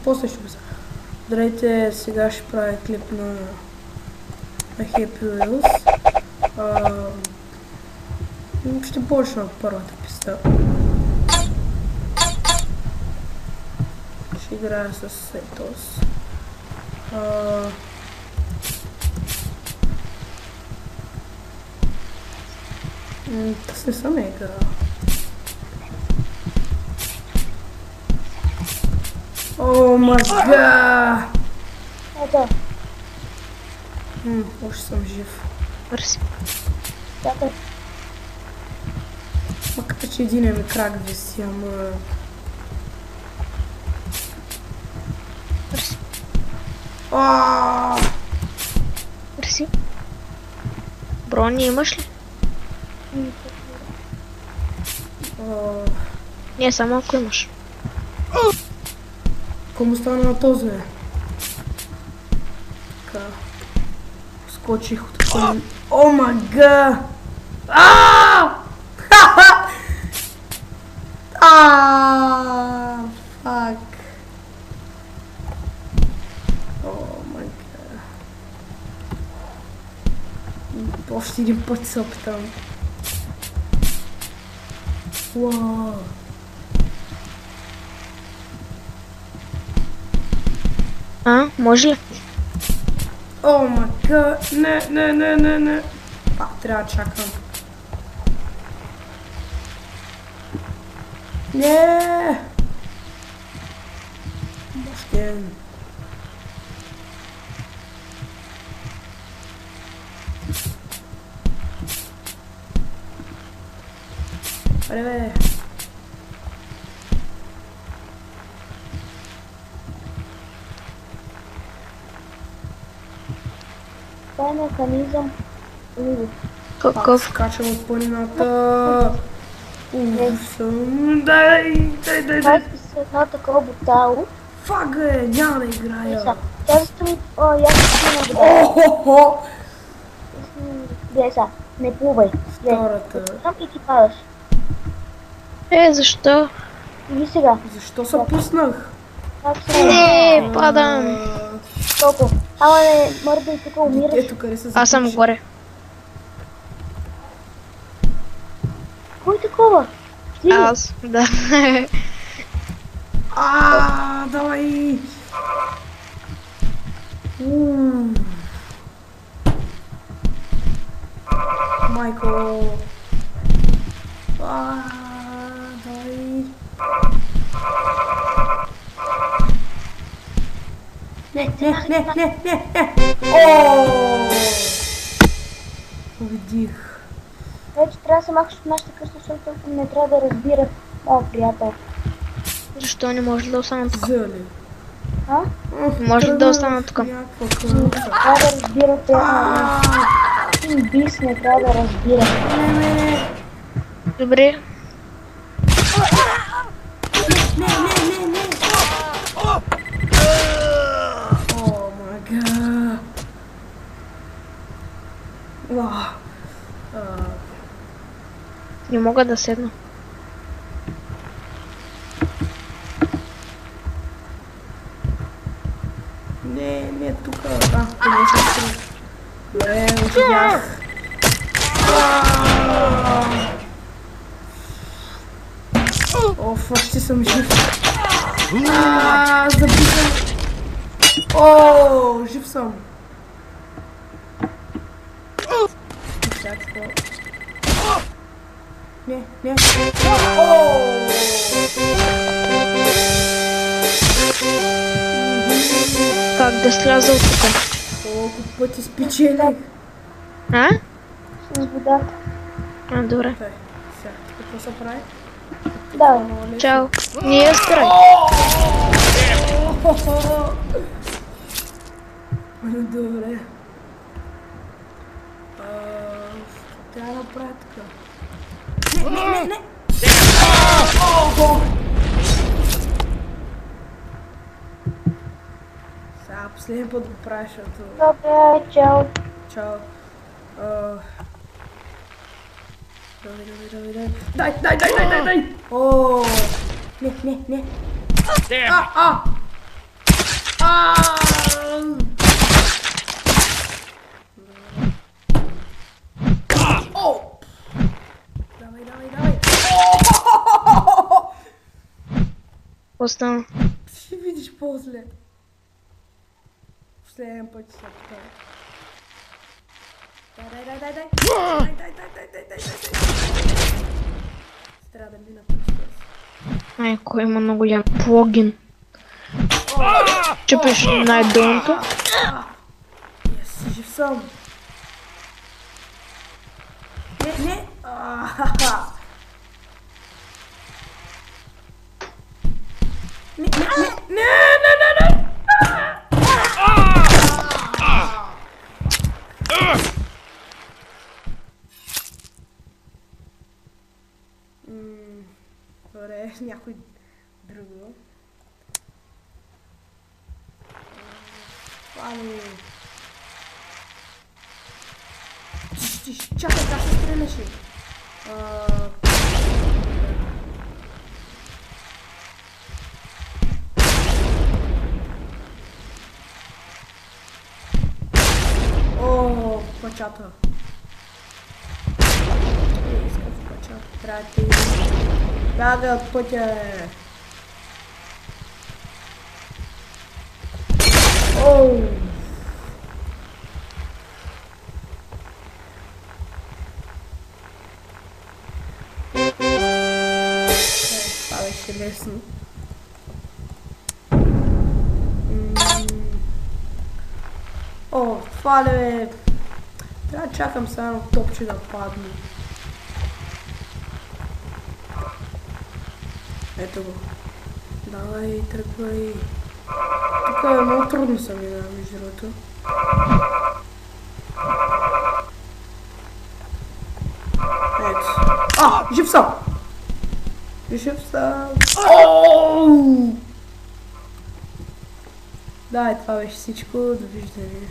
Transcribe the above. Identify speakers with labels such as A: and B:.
A: После ще го са. Здравейте, сега ще правя клип на Happy Wheels. Ще почна от първата писта. Ще играя с Сетос. Аз не съм играл. О, мага!
B: Ето.
A: Още съм жив.
C: Мърси.
B: Чакай.
A: Макар че един ми крак виси, ама...
C: Мърси. Мърси. Брони имаш ли? Не, само ако имаш.
A: Кому стана на този? Така. Скочих от към... О, мага! Фак. О, мага. Още един път се опитам. Уау.
C: Може ли?
A: О, мага! Не. Трябва да чакам. Не! Бащен. Аре, бе.
B: Това е механизъм.
C: Какъв?
A: Скачам от планината. Дай.
B: Това е с едно такова бутало.
A: Фак, бе, няма да играя.
B: Тя стои... Я ще на вода.
A: О-хо-хо!
B: Гледай сега, не плувай.
A: Втората.
B: Там и ти падаш.
C: Защо?
B: И сега.
A: Защо се пуснах?
B: Как се...
C: Падам.
B: Толкова. Ама не мърдай, тук умираш.
A: Ето къде се
C: Аз съм горе.
B: Кой такова? Ти ли?
C: Аз, да.
A: Давай! Майко! Давай! Не! Победих!
B: Вече трябва да се махаш от нашата къща, защото не трябва да разбира моят приятел.
C: Защо не може да остана тук?
A: Зели!
C: Може да остана тук.
B: Трябва да разбира приятел. Един бис не трябва да разбира.
C: Добре.
A: О, мага!
C: Не мога да седна.
A: Не, тук. Добре, успях. Оф, още съм жив. Забивам. О, жив съм. Не.
C: Как да сляза от тук?
A: Колко пъти спечелих.
B: С водата.
C: Добре.
A: Сега, какво се прави?
B: Давай.
C: Чао. Не я спирай.
A: Добре. Трябва да направя така. Не. Сега последния път го правя, защото...
B: Добре, чао.
A: Чао. Дай! О! Не.
C: Остана.
A: Ще видиш после. Последен път ще се покажа. Дай. Трябва да мина тук.
C: Ай, кой има много як плагин. Чупиш най-долното.
A: Yes, жив съм. Не. Не. Добре, някой друго. Ами... Чакай, как се стреляше? О, пачата. Искам в пачата. Трябва да ти... Бяга от пътя. Оу! Това беше лесно. О, това ли е? Трябва да чакам само топче да падне. Ето го. Давай, тръгвай. Тук е много трудно са ми да между другото. Ето. Жив съм! Жив съм! Ооо! Да, това беше всичко. Довиждане.